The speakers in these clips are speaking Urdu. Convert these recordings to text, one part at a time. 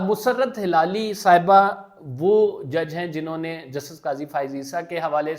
مسرت ہلالی صاحبہ وہ جج ہیں جنہوں نے جسٹس قاضی فائز عیسیٰ کے حوالے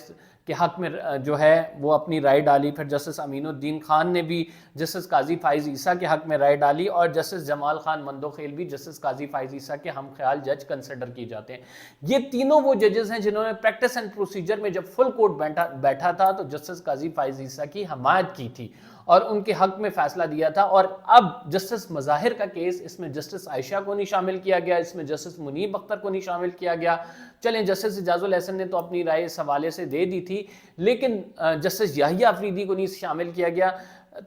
کے حق میں جو ہے وہ اپنی رائے ڈالی. پھر جسٹس امین الدین خان نے بھی جسٹس قاضی فائز عیسیٰ کے حق میں رائے ڈالی, اور جسٹس جمال خان مندوخیل بھی جسٹس قاضی فائز عیسیٰ کے ہم خیال جج کنسیڈر کیے جاتے ہیں. یہ تینوں وہ ججز ہیں جنہوں نے پریکٹس اینڈ پروسیجر میں جب فل کورٹ بیٹھا تھا تو جسٹس قاضی فائز عیسیٰ کی حمایت کی تھی اور ان کے حق میں فیصلہ دیا تھا. اور اب جسٹس مظاہر کا کیس, اس میں جسٹس عائشہ کو نہیں شامل کیا گیا, اس میں جسٹس منیب اختر کو نہیں شامل کیا گیا. چلیں جسٹس اعجاز الحسن نے تو اپنی رائے اس حوالے سے دے دی تھی, لیکن جسٹس یحییٰ افریدی کو نہیں شامل کیا گیا.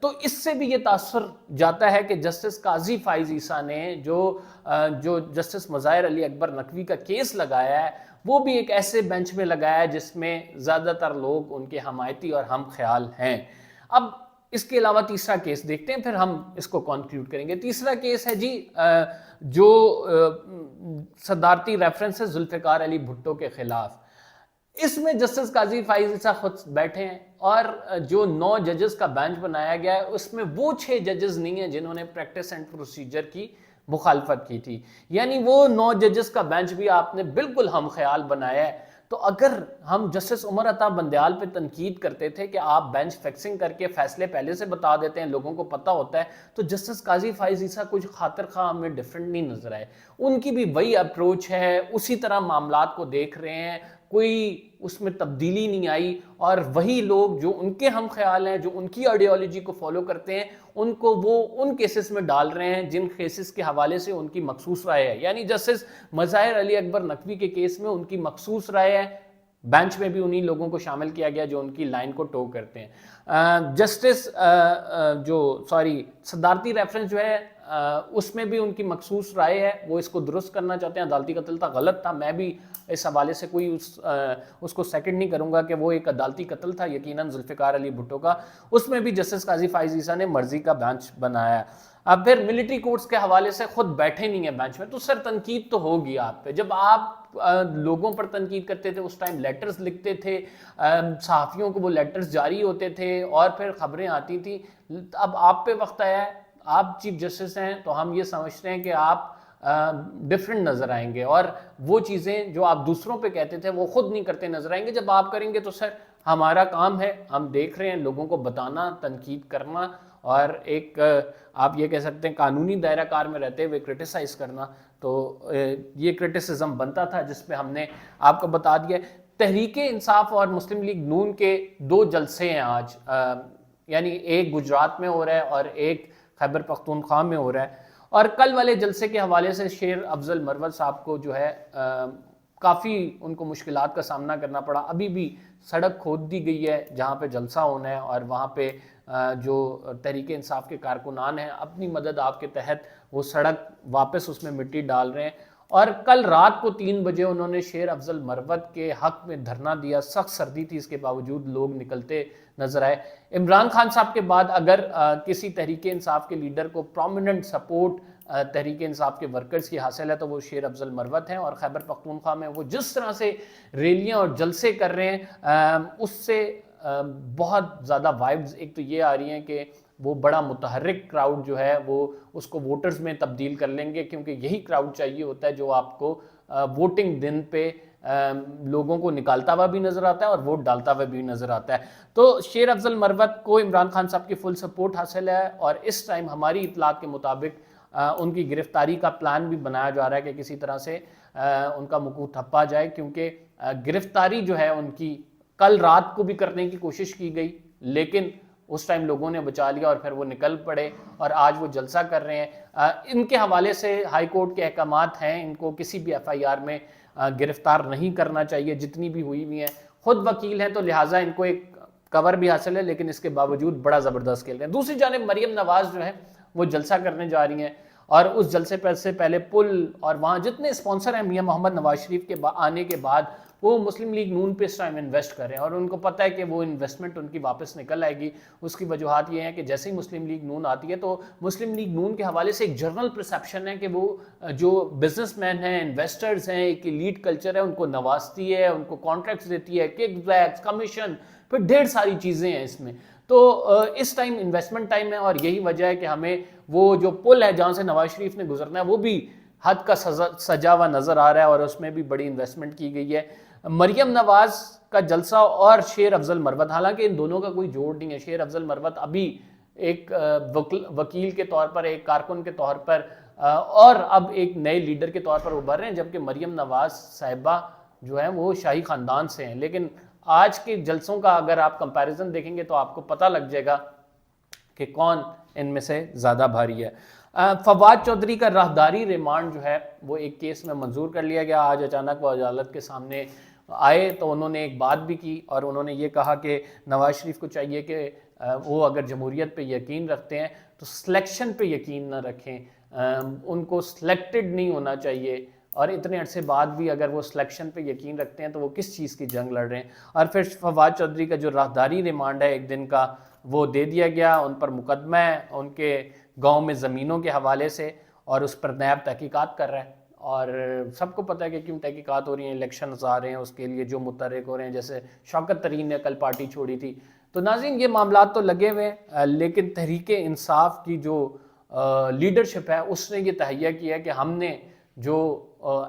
تو اس سے بھی یہ تاثر جاتا ہے کہ جسٹس قاضی فائز عیسیٰ نے جو جسٹس مظاہر علی اکبر نقوی کا کیس لگایا ہے وہ بھی ایک ایسے بینچ میں لگایا ہے جس میں زیادہ تر لوگ ان کے حمایتی اور ہم خیال ہیں. اب اس کے علاوہ تیسرا کیس دیکھتے ہیں, پھر ہم اس کو کنکلیوڈ کریں گے. تیسرا کیس ہے جی جو صدارتی ریفرنس ہے ذوالفقار علی بھٹو کے خلاف. اس میں جسٹس قاضی فائز عیسیٰ خود بیٹھے ہیں اور جو 9 ججز کا بینچ بنایا گیا ہے اس میں وہ 6 ججز نہیں ہیں جنہوں نے پریکٹس اینڈ پروسیجر کی مخالفت کی تھی, یعنی وہ 9 ججز کا بینچ بھی آپ نے بالکل ہم خیال بنایا ہے. تو اگر ہم جسٹس عمر عطا بندیال پہ تنقید کرتے تھے کہ آپ بینچ فکسنگ کر کے فیصلے پہلے سے بتا دیتے ہیں, لوگوں کو پتہ ہوتا ہے, تو جسٹس قاضی فائز عیسیٰ کچھ خاطر خواہ ہمیں ڈیفرنٹ نہیں نظر آئے. ان کی بھی وہی اپروچ ہے, اسی طرح معاملات کو دیکھ رہے ہیں, کوئی اس میں تبدیلی نہیں آئی, اور وہی لوگ جو ان کے ہم خیال ہیں, جو ان کی آئیڈیالوجی کو فالو کرتے ہیں, ان کو وہ ان کیسز میں ڈال رہے ہیں جن کیسز کے حوالے سے ان کی مخصوص رائے ہے. یعنی جسٹس مظاہر علی اکبر نقوی کے کیس میں ان کی مخصوص رائے ہے, بینچ میں بھی انہی لوگوں کو شامل کیا گیا جو ان کی لائن کو ٹو کرتے ہیں. جسٹس صدارتی ریفرنس جو ہے اس میں بھی ان کی مخصوص رائے ہے, وہ اس کو درست کرنا چاہتے ہیں. عدالتی قتل تھا, غلط تھا, میں بھی اس حوالے سے کوئی اس کو سیکنڈ نہیں کروں گا کہ وہ ایک عدالتی قتل تھا یقیناً ذوالفقار علی بھٹو کا. اس میں بھی جسٹس قاضی فائز عیسیٰ نے مرضی کا بینچ بنایا. اب پھر ملٹری کورٹس کے حوالے سے خود بیٹھے نہیں ہیں بینچ میں, تو سر تنقید تو ہوگی آپ پہ. جب آپ لوگوں پر تنقید کرتے تھے اس ٹائم لیٹرز لکھتے تھے, صحافیوں کو وہ لیٹرز جاری ہوتے تھے اور پھر خبریں آتی تھیں. اب آپ پہ وقت آیا ہے, آپ چیف جسٹس ہیں, تو ہم یہ سمجھتے ہیں کہ آپ ڈفرنٹ نظر آئیں گے, اور وہ چیزیں جو آپ دوسروں پہ کہتے تھے وہ خود نہیں کرتے نظر آئیں گے. جب آپ کریں گے تو سر ہمارا کام ہے, ہم دیکھ رہے ہیں, لوگوں کو بتانا, تنقید کرنا, اور ایک آپ یہ کہہ سکتے ہیں قانونی دائرہ کار میں رہتے ہوئے کرٹیسائز کرنا. تو یہ کرٹیسزم بنتا تھا جس پہ ہم نے آپ کو بتا دیا. تحریک انصاف اور مسلم لیگ نون کے 2 جلسے ہیں آج, یعنی ایک گجرات میں ہو رہا ہے اور ایک خیبر پختونخوا میں ہو رہا ہے. اور کل والے جلسے کے حوالے سے شیر افضل مروت صاحب کو جو ہے کافی ان کو مشکلات کا سامنا کرنا پڑا. ابھی بھی سڑک کھود دی گئی ہے جہاں پہ جلسہ ہونا ہے, اور وہاں پہ جو تحریک انصاف کے کارکنان ہیں اپنی مدد آپ کے تحت وہ سڑک واپس اس میں مٹی ڈال رہے ہیں. اور کل رات کو 3 بجے انہوں نے شیر افضل مروت کے حق میں دھرنا دیا. سخت سردی تھی, اس کے باوجود لوگ نکلتے نظر آئے. عمران خان صاحب کے بعد اگر کسی تحریک انصاف کے لیڈر کو پرومیننٹ سپورٹ تحریک انصاف کے ورکرز کی حاصل ہے تو وہ شیر افضل مروت ہیں. اور خیبر پختونخوا میں وہ جس طرح سے ریلیاں اور جلسے کر رہے ہیں اس سے بہت زیادہ وائبز ایک تو یہ آ رہی ہیں کہ وہ بڑا متحرک کراؤڈ جو ہے وہ اس کو ووٹرز میں تبدیل کر لیں گے, کیونکہ یہی کراؤڈ چاہیے ہوتا ہے جو آپ کو ووٹنگ دن پہ لوگوں کو نکالتا ہوا بھی نظر آتا ہے اور ووٹ ڈالتا ہوا بھی نظر آتا ہے. تو شیر افضل مروت کو عمران خان صاحب کی فل سپورٹ حاصل ہے, اور اس ٹائم ہماری اطلاعات کے مطابق ان کی گرفتاری کا پلان بھی بنایا جا رہا ہے کہ کسی طرح سے ان کا مکو تھپا جائے, کیونکہ گرفتاری جو ہے ان کی کل رات کو بھی کرنے کی کوشش کی گئی, لیکن اس ٹائم لوگوں نے بچا لیا اور پھر وہ نکل پڑے اور آج وہ جلسہ کر رہے ہیں. ان کے حوالے سے ہائی کورٹ کے احکامات ہیں, ان کو کسی بھی FIR میں گرفتار نہیں کرنا چاہیے جتنی بھی ہوئی ہیں. خود وکیل ہیں تو لہٰذا ان کو ایک کور بھی حاصل ہے, لیکن اس کے باوجود بڑا زبردست کھیل رہے ہیں. دوسری جانب مریم نواز جو ہے وہ جلسہ کرنے جا رہی ہیں, اور اس جلسے سے پہلے پل اور وہاں جتنے اسپانسر ہیں میاں محمد نواز شریف کے آنے کے بعد وہ مسلم لیگ نون پہ اس ٹائم انویسٹ کر رہے ہیں, اور ان کو پتہ ہے کہ وہ انویسٹمنٹ ان کی واپس نکل آئے گی. اس کی وجوہات یہ ہیں کہ جیسے ہی مسلم لیگ نون آتی ہے تو مسلم لیگ نون کے حوالے سے ایک جنرل پرسیپشن ہے کہ وہ جو بزنس مین ہیں, انویسٹرز ہیں, ایک لیڈ کلچر ہے, ان کو نوازتی ہے, ان کو کانٹریکٹس دیتی ہے, کک بیکس, کمیشن, پھر ڈھیر ساری چیزیں ہیں اس میں. تو اس ٹائم انویسٹمنٹ ٹائم ہے, اور یہی وجہ ہے کہ ہمیں وہ جو پل ہے جہاں سے نواز شریف نے گزرنا ہے وہ بھی حد کا سجا ہوا نظر آ رہا ہے اور اس میں بھی بڑی انویسٹمنٹ کی گئی ہے۔ مریم نواز کا جلسہ اور شیر افضل مروت، حالانکہ ان دونوں کا کوئی جوڑ نہیں ہے، شیر افضل مروت ابھی ایک وکیل کے طور پر، ایک کارکن کے طور پر اور اب ایک نئے لیڈر کے طور پر ابھر رہے ہیں، جبکہ مریم نواز صاحبہ جو ہیں وہ شاہی خاندان سے ہیں۔ لیکن آج کے جلسوں کا اگر آپ کمپیریزن دیکھیں گے تو آپ کو پتہ لگ جائے گا کہ کون ان میں سے زیادہ بھاری ہے۔ فواد چودھری کا راہداری ریمانڈ جو ہے وہ ایک کیس میں منظور کر لیا گیا۔ آج اچانک وہ عدالت کے سامنے آئے تو انہوں نے ایک بات بھی کی اور انہوں نے یہ کہا کہ نواز شریف کو چاہیے کہ وہ اگر جمہوریت پہ یقین رکھتے ہیں تو سلیکشن پہ یقین نہ رکھیں، ان کو سلیکٹڈ نہیں ہونا چاہیے، اور اتنے عرصے بعد بھی اگر وہ سلیکشن پہ یقین رکھتے ہیں تو وہ کس چیز کی جنگ لڑ رہے ہیں۔ اور پھر فواد چودھری کا جو راہداری ریمانڈ ہے ایک دن کا وہ دے دیا گیا، ان پر مقدمہ ہے ان کے گاؤں میں زمینوں کے حوالے سے، اور اس پر نیب تحقیقات کر رہا ہے، اور سب کو پتہ ہے کہ کیوں تحقیقات ہو رہی ہیں، الیکشنز آ رہے ہیں اس کے لیے جو متحرک ہو رہے ہیں، جیسے شوکت ترین نے کل پارٹی چھوڑی تھی۔ تو ناظرین یہ معاملات تو لگے ہوئے ہیں، لیکن تحریک انصاف کی جو لیڈرشپ ہے اس نے یہ تہیہ کیا ہے کہ ہم نے جو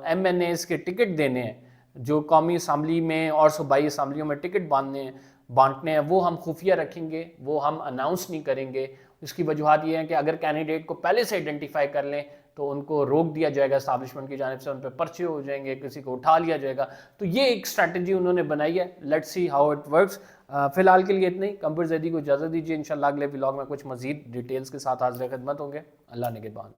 ایم این ایز کے ٹکٹ دینے ہیں، جو قومی اسمبلی میں اور صوبائی اسمبلیوں میں ٹکٹ بانٹنے ہیں، وہ ہم خفیہ رکھیں گے، وہ ہم اناؤنس نہیں کریں گے۔ اس کی وجوہات یہ ہیں کہ اگر کینڈیڈیٹ کو پہلے سے آئیڈینٹیفائی کر لیں تو ان کو روک دیا جائے گا اسٹیبلشمنٹ کی جانب سے، ان پہ پرچے ہو جائیں گے، کسی کو اٹھا لیا جائے گا۔ تو یہ ایک اسٹریٹجی انہوں نے بنائی ہے، let's see how it works. فی الحال کے لیے اتنا ہی۔ کمبر زیدی کو اجازت دیجیے، انشاءاللہ اگلے ولاگ میں کچھ مزید ڈیٹیلز کے ساتھ حاضر خدمت ہوں گے۔ اللہ نگہبان۔